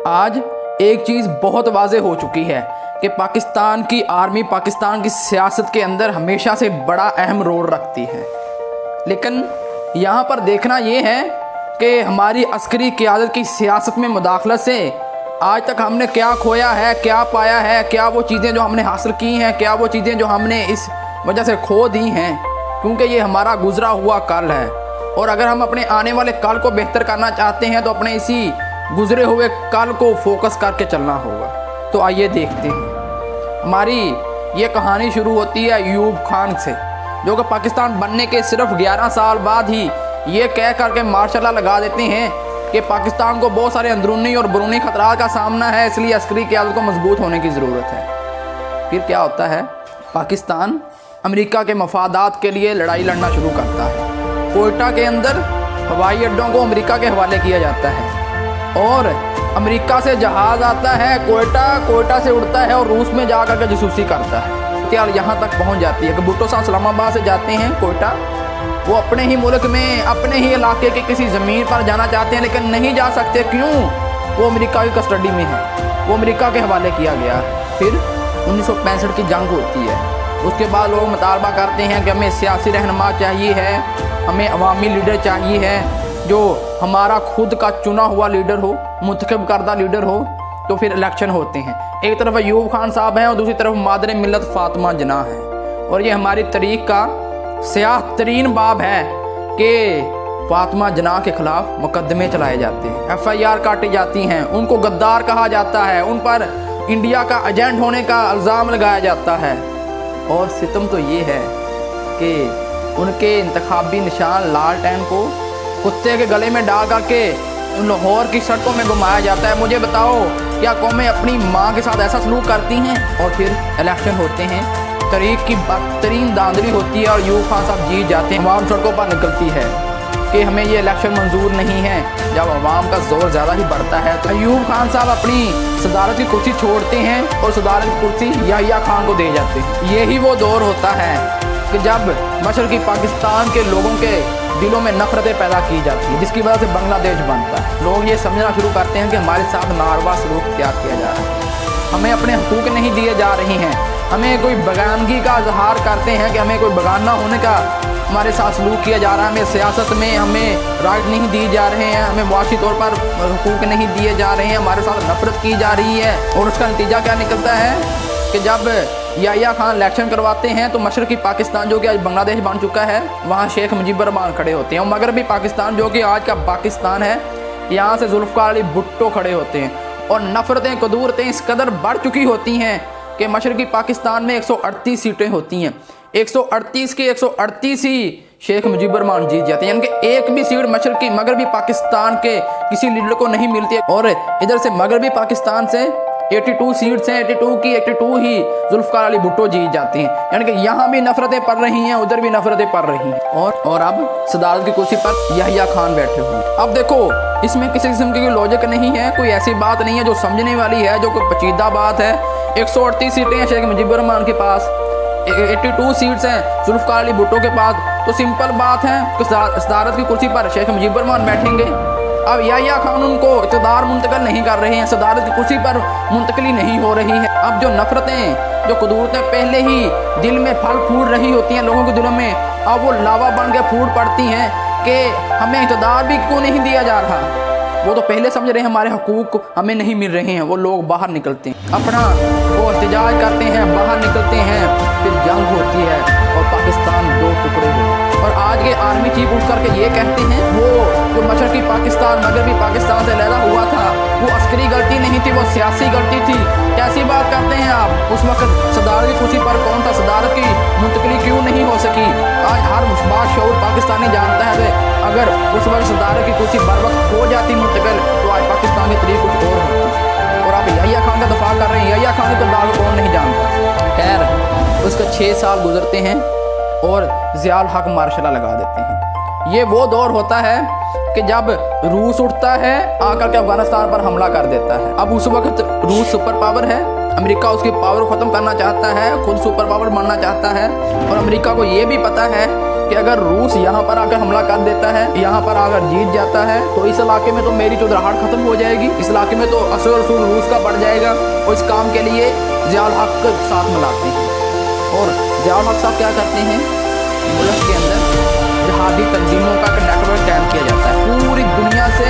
आज एक चीज़ बहुत वाज़ेह हो चुकी है कि पाकिस्तान की आर्मी पाकिस्तान की सियासत के अंदर हमेशा से बड़ा अहम रोल रखती है। लेकिन यहाँ पर देखना ये है कि हमारी अस्करी क़यादत की सियासत में मुदाखलत से आज तक हमने क्या खोया है, क्या पाया है, क्या वो चीज़ें जो हमने हासिल की हैं, क्या वो चीज़ें जो हमने इस वजह से खो दी हैं, क्योंकि ये हमारा गुज़रा हुआ कल है। और अगर हम अपने आने वाले कल को बेहतर करना चाहते हैं तो अपने इसी गुज़रे हुए कल को फोकस करके चलना होगा। तो आइए देखते हैं। हमारी ये कहानी शुरू होती है अयूब खान से, जो कि पाकिस्तान बनने के सिर्फ 11 साल बाद ही ये कह करके मार्शल लगा देते हैं कि पाकिस्तान को बहुत सारे अंदरूनी और बैरूनी खतरात का सामना है, इसलिए अस्करी क़यादत को मजबूत होने की ज़रूरत है। फिर क्या होता है, पाकिस्तान अमेरिका के मफादात के लिए लड़ाई लड़ना शुरू करता है। कोयटा के अंदर हवाई अड्डों को अमेरिका के हवाले किया जाता है और अमेरिका से जहाज़ आता है, कोयटा से उड़ता है और रूस में जा कर के जासूसी करता है। क्या यहाँ तक पहुँच जाती है कि भुट्टो साहब इस्लामाबाद से जाते हैं कोयटा, वो अपने ही मुल्क में अपने ही इलाके के किसी ज़मीन पर जाना चाहते हैं लेकिन नहीं जा सकते। क्यों? वो अमेरिका की कस्टडी में है, वो अमेरिका के हवाले किया गया। फिर 1965 की जंग होती है। उसके बाद लोग मुतालबा करते हैं कि हमें सियासी रहनुमा चाहिए है, हमें अवामी लीडर चाहिए है जो हमारा खुद का चुना हुआ लीडर हो, मुंतखब करदा लीडर हो। तो फिर इलेक्शन होते हैं। एक तरफ अयूब खान साहब हैं और दूसरी तरफ मादर मिल्लत फातिमा जिन्ना है। और ये हमारी तारीख का स्याह तरीन बाब है कि फातिमा जिन्ना के ख़िलाफ़ मुकदमे चलाए जाते हैं, FIR काटी जाती हैं, उनको गद्दार कहा जाता है, उन पर इंडिया का एजेंट होने का इल्ज़ाम लगाया जाता है। और सितम तो ये है कि उनके इंतखाबी निशान लालटेन को कुत्ते के गले में डाल करके लाहौर की सड़कों में घुमाया जाता है। मुझे बताओ, क्या कौमें अपनी माँ के साथ ऐसा सलूक करती हैं? और फिर इलेक्शन होते हैं, तारीख की बदतरीन धांधली होती है और अयूब खान साहब जीत जाते हैं। अवाम सड़कों पर निकलती है कि हमें ये इलेक्शन मंजूर नहीं है। जब अवाम का जोर ज़्यादा ही बढ़ता है तो अयूब खान साहब अपनी सदारत की कुर्सी छोड़ते हैं और सदारत की कुर्सी याहिया खान को दे जाते हैं। यही वो दौर होता है कि जब मशरक़ी पाकिस्तान के लोगों के दिलों में नफरतें पैदा की जाती है, जिसकी वजह से बांग्लादेश बनता है। लोग ये समझना शुरू करते हैं कि हमारे साथ नारवा सलूक इख्तियार किया जा रहा है, हमें अपने हकूक़ नहीं दिए जा रहे हैं, हमें कोई बगानगी का इजहार करते हैं कि हमें कोई बगाना होने का हमारे साथ सलूक किया जा रहा है, हमें सियासत में हमें राइट नहीं दिए जा रहे हैं, हमें मुआशी तौर पर हकूक़ नहीं दिए जा रहे हैं, हमारे साथ नफरत की जा रही है। और उसका नतीजा क्या निकलता है कि जब याहिया खान इलेक्शन करवाते हैं तो मशरक़ी पाकिस्तान जो कि आज बांग्लादेश बन चुका है, वहाँ शेख मुजीबुर रहमान खड़े होते हैं। और मगरबी पाकिस्तान जो कि आज का पाकिस्तान है, यहाँ से जुल्फ़िकार अली भुट्टो खड़े होते हैं। और नफ़रतें कदूरतें इस कदर बढ़ चुकी होती हैं कि मशरक़ी पाकिस्तान में 138 सीटें होती हैं, 138 की 138 ही शेख मुजीबुर रहमान जीत जाते हैं। यानी कि एक भी सीट मशरक़ी मगरबी पाकिस्तान के किसी लीडर को नहीं मिलती है। और इधर से मगरबी पाकिस्तान से 82 सीट्स हैं, 82 की 82 ही जुल्फ़िकार अली भुट्टो जीत जाती हैं। यानी कि यहाँ भी नफरतें पड़ रही हैं, उधर भी नफरतें पड़ रही हैं। और अब सदारत की कुर्सी पर याहिया खान बैठे हुए हैं। अब देखो, इसमें किसी किस्म की लॉजिक नहीं है, कोई ऐसी बात नहीं है जो समझने वाली है, जो कोई पेचीदा बात है। 138 सीटें हैं शेख मुजीबुर रहमान के पास, 82 सीट्स हैं जुल्फ़िकार अली भुट्टो के पास। तो सिंपल बात है कि सदारत की कुर्सी पर शेख मुजीबुर रहमान बैठेंगे। अब याहिया खान उनको इक़्तिदार मुंतकिल नहीं कर रहे हैं, सदारत की कुर्सी पर मुंतकली नहीं हो रही है। अब जो नफरतें, जो कदूरतें पहले ही दिल में फल फूट रही होती हैं लोगों के दिलों में, अब वो लावा बन के फूट पड़ती हैं कि हमें इक़्तिदार भी क्यों नहीं दिया जा रहा। वो तो पहले समझ रहे हैं हमारे हकूक़ हमें नहीं मिल रहे हैं। वो लोग बाहर निकलते हैं, अपना वो एहतजाज करते हैं, बाहर निकलते हैं, फिर जंग होती है और पाकिस्तान 2 टुकड़े होते हैं। और आज के आर्मी चीफ उठ करके ये कहते हैं वो जो मशरक़ी पाकिस्तान मगरबी पाकिस्तान से लहदा हुआ था वो अस्करी गलती नहीं थी, वो सियासी गलती थी। कैसी बात करते हैं आप? उस वक्त सदारत की कुर्सी पर कौन था? सदारत की मुंतकली क्यों नहीं हो सकी? आज हर बाशऊर पाकिस्तानी जानता है कि अगर उस वक्त सदारत की कुर्सी बर वक्त हो जाती मुंतकिल तो आज पाकिस्तान की तरीक़ कुछ और होती। और आप याहिया खान का दफा कर रहे हैं, याहिया खान का दाग कौन नहीं जानता। खैर, उसके 6 साल गुजरते हैं और ज़ियाउल हक मार्शल लगा देते हैं। ये वो दौर होता है कि जब रूस उठता है आकर के अफगानिस्तान पर हमला कर देता है। अब उस वक्त रूस सुपर पावर है, अमेरिका उसकी पावर को ख़त्म करना चाहता है, खुद सुपर पावर बनना चाहता है। और अमेरिका को ये भी पता है कि अगर रूस यहाँ पर आकर हमला कर देता है, यहाँ पर आकर जीत जाता है, तो इस इलाके में तो मेरी चुदराहट खत्म हो जाएगी, इस इलाके में तो असर रसूल रूस का बढ़ जाएगा। और इस काम के लिए ज़ियाउल हक के साथ मिलाते हैं और ज़ियाउल हक साहब क्या करते हैं, मुल्क के अंदर जिहादी तंजीमों का नेटवर्क कायम किया जाता है। पूरी दुनिया से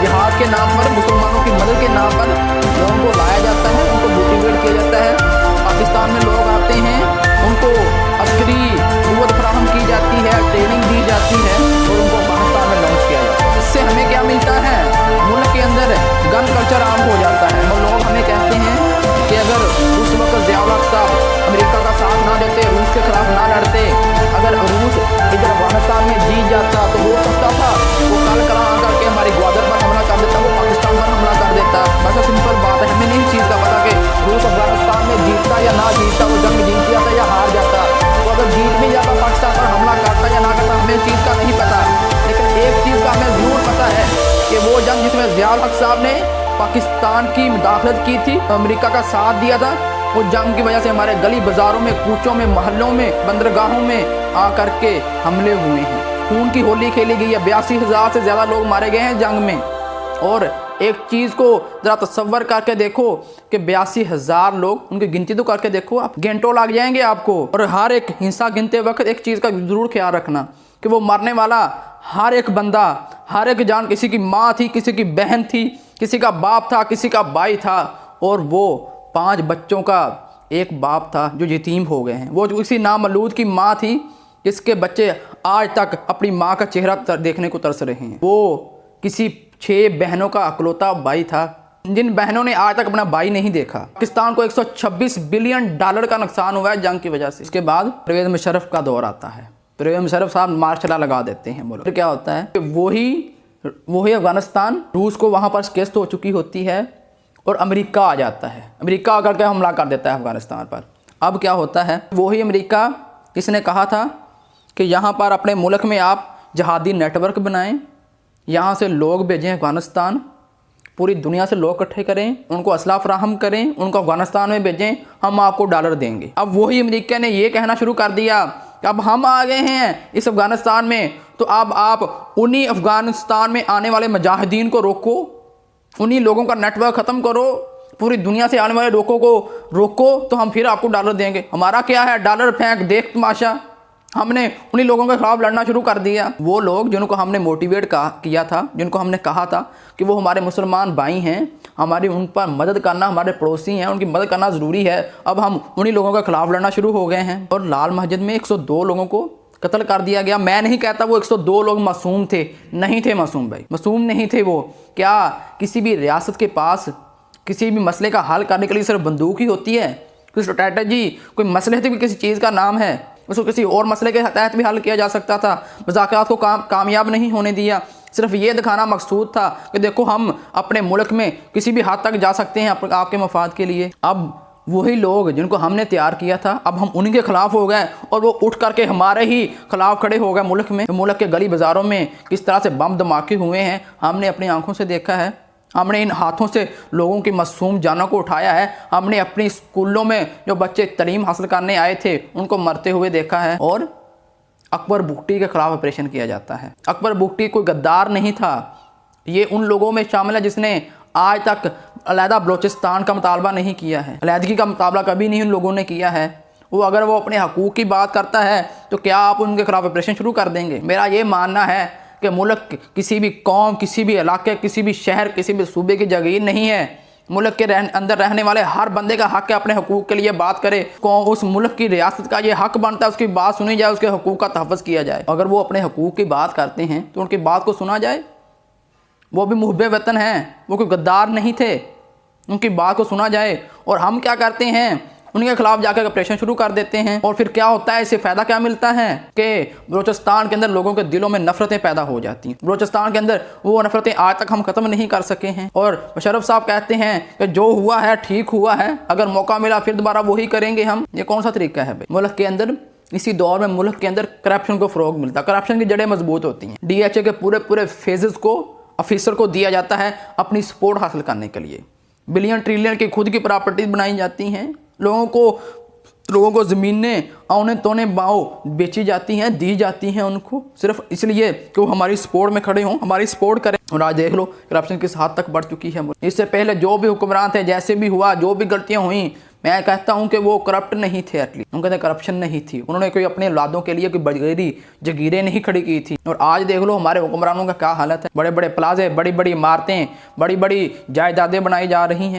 जिहाद के नाम पर, मुसलमानों की मदद के नाम पर लोगों को लाया जाता है, उनको मोटिवेट किया जाता है। पाकिस्तान में लोग आते हैं, उनको अस्करी कुव्वत फराहम की जाती है, ट्रेनिंग दी जाती है और उनको अफगानिस्तान में लॉन्च किया जाता है। इससे हमें क्या मिलता है, मुल्क के अंदर गन कल्चर आम हो जाता है और लोग हमें कहते हैं कि अगर उस वक्त ज़ियाउल हक साहब अमेरिका का साथ ना देते, रूस के खिलाफ ना लड़ते, अगर रूस इधर अफगानिस्तान में जीत जाता तो हो सकता था वो कल कला आकर के हमारी ग्वादर पर हमला कर देता, वो पाकिस्तान पर हमला कर देता। बस सिंपल बात है, हमें नहीं चीज़ का पता कि रूस अफगानिस्तान में जीतता या ना जीतता, वो जंग जीत जाता या हार जाता। तो अगर जीत भी जाता पाकिस्तान पर हमला करता या ना करता, हमें चीज़ का नहीं पता। लेकिन एक चीज़ का हमें ज़रूर पता है कि वो जंग जिसमें ज़ियाउल हक साहब ने पाकिस्तान की मुदाखलत की थी, अमेरिका का साथ दिया था, उस जंग की वजह से हमारे गली बाज़ारों में, कूचों में, मोहल्लों में, बंदरगाहों में आकर के हमले हुए हैं। खून की होली खेली गई है, 82,000 से ज़्यादा लोग मारे गए हैं जंग में। और एक चीज़ को ज़रा तसव्वुर करके देखो कि 82,000 लोग, उनकी गिनती तो करके देखो, आप घंटों लग जाएंगे आपको। और हर एक हिंसा गिनते वक्त एक चीज़ का ज़रूर ख्याल रखना कि वो मरने वाला हर एक बंदा, हर एक जान, किसी की माँ थी, किसी की बहन थी, किसी का बाप था, किसी का भाई था, और वो 5 बच्चों का एक बाप था जो यतीम हो गए हैं। वो किसी नामौलूद की माँ थी जिसके बच्चे आज तक अपनी माँ का चेहरा देखने को तरस रहे हैं। वो किसी 6 बहनों का अकलौता भाई था जिन बहनों ने आज तक अपना भाई नहीं देखा। पाकिस्तान को $126 बिलियन का नुकसान हुआ है जंग की वजह से। इसके बाद परवेज़ मुशर्रफ का दौर आता है, परवेज़ मुशर्रफ साहब मार्शल लॉ लगा देते हैं मुल्क। फिर क्या होता है कि वही अफगानिस्तान, रूस को वहाँ पर शिकस्त हो चुकी होती है और अमेरिका आ जाता है। अमेरिका आकर के हमला कर देता है अफगानिस्तान पर। अब क्या होता है, वही अमेरिका जिसने कहा था कि यहाँ पर अपने मुल्क में आप जहादी नेटवर्क बनाएं, यहाँ से लोग भेजें अफगानिस्तान, पूरी दुनिया से लोग इकट्ठे करें, उनको असला फराहम करें, उनको अफगानिस्तान में भेजें, हम आपको डॉलर देंगे। अब वही अमेरिका ने ये कहना शुरू कर दिया कि अब हम आ गए हैं इस अफगानिस्तान में, तो अब आप उन्हीं अफगानिस्तान में आने वाले मुजाहिदीन को रोको, उन्हीं लोगों का नेटवर्क ख़त्म करो, पूरी दुनिया से आने वाले लोगों को रोको, तो हम फिर आपको डॉलर देंगे। हमारा क्या है, डॉलर फेंक देख तमाशा। हमने उन्हीं लोगों के खिलाफ लड़ना शुरू कर दिया। वो लोग जिनको हमने मोटिवेट किया था, जिनको हमने कहा था कि वो हमारे मुसलमान भाई हैं, हमारी उन पर मदद करना, हमारे पड़ोसी हैं, उनकी मदद करना ज़रूरी है, अब हम उन्हीं लोगों के खिलाफ लड़ना शुरू हो गए हैं। और लाल मस्जिद में 102 लोगों को कत्ल कर दिया गया। मैं नहीं कहता वो 102 लोग मासूम थे, नहीं थे मासूम भाई, मासूम नहीं थे वो। क्या किसी भी रियासत के पास किसी भी मसले का हल करने के लिए सिर्फ बंदूक ही होती है? कोई स्ट्रैटेजी, कोई मसले थे भी किसी चीज़ का नाम है, उसको किसी और मसले के तहत भी हल किया जा सकता था। मुज़ाकरात को कामयाब नहीं होने दिया, सिर्फ ये दिखाना मकसूद था कि देखो हम अपने मुल्क में किसी भी हद तक जा सकते हैं आपके मफाद के लिए। अब वही लोग जिनको हमने तैयार किया था, अब हम उनके खिलाफ हो गए और वो उठ करके हमारे ही खिलाफ खड़े हो गए मुल्क में। मुल्क के गली बाज़ारों में किस तरह से बम धमाके हुए हैं हमने अपनी आंखों से देखा है। हमने इन हाथों से लोगों की मासूम जानों को उठाया है। हमने अपनी स्कूलों में जो बच्चे तालीम हासिल करने आए थे उनको मरते हुए देखा है। और अकबर बुगटी के खिलाफ ऑपरेशन किया जाता है। अकबर बुगटी कोई गद्दार नहीं था, ये उन लोगों में शामिल है जिसने आज तक अलहदा बलोचिस्तान का मुतालबा नहीं किया है, अलहदगी का मुतालबा कभी नहीं उन लोगों ने किया है। वो अगर वो अपने हकूक़ की बात करता है तो क्या आप उनके खिलाफ ऑपरेशन शुरू कर देंगे? मेरा ये मानना है कि मुल्क किसी भी कौम, किसी भी इलाके, किसी भी शहर, किसी भी सूबे की जागीर नहीं है। मुल्क के अंदर रहने वाले हर बंदे का हक है अपने हकूक़ के लिए बात करे। उस मुल्क की रियासत का ये हक बनता है उसकी बात सुनी जाए, उसके हकूक़ का तहफ़्फ़ुज़ किया जाए। अगर वो अपने हकूक़ की बात करते हैं तो उनकी बात को सुना जाए। वो भी मुहब्बे वतन हैं, वो कोई गद्दार नहीं थे, उनकी बात को सुना जाए। और हम क्या करते हैं, उनके खिलाफ जाकर ऑपरेशन शुरू कर देते हैं। और फिर क्या होता है, इससे फ़ायदा क्या मिलता है कि बलूचिस्तान के अंदर लोगों के दिलों में नफ़रतें पैदा हो जाती हैं। बलूचिस्तान के अंदर वो नफ़रतें आज तक हम ख़त्म नहीं कर सके हैं। और मुशर्रफ साहब कहते हैं कि जो हुआ है ठीक हुआ है, अगर मौका मिला फिर दोबारा वही करेंगे हम। ये कौन सा तरीका है भाई? मुल्क के अंदर इसी दौर में मुल्क के अंदर करप्शन को फ़रोग मिलता है, करप्शन की जड़ें मजबूत होती हैं। DHA के पूरे फेजेस को ऑफिसर को दिया जाता है अपनी सपोर्ट हासिल करने के लिए। बिलियन ट्रिलियन की खुद की प्रॉपर्टीज बनाई जाती हैं, लोगों को लोगों को ज़मीनें औने तोने बाओ बेची जाती हैं, दी जाती हैं उनको, सिर्फ इसलिए कि वो हमारी सपोर्ट में खड़े हों, हमारी सपोर्ट करें। और आज देख लो करप्शन किस हद तक बढ़ चुकी है। इससे पहले जो भी हुक्मरान थे, जैसे भी हुआ, जो भी गलतियां हुई, मैं कहता हूं कि वो करप्ट नहीं थे। एटलीस्ट उनके अंदर करप्शन नहीं थी। उन्होंने कोई अपने औलादों के लिए कोई बगैरी जगीरें नहीं खड़ी की थी। और आज देख लो हमारे हुक्मरानों का क्या हालत है। बड़े बड़े प्लाजे, बड़ी बड़ी इमारतें, बड़ी बड़ी जायदादें बनाई जा रही हैं।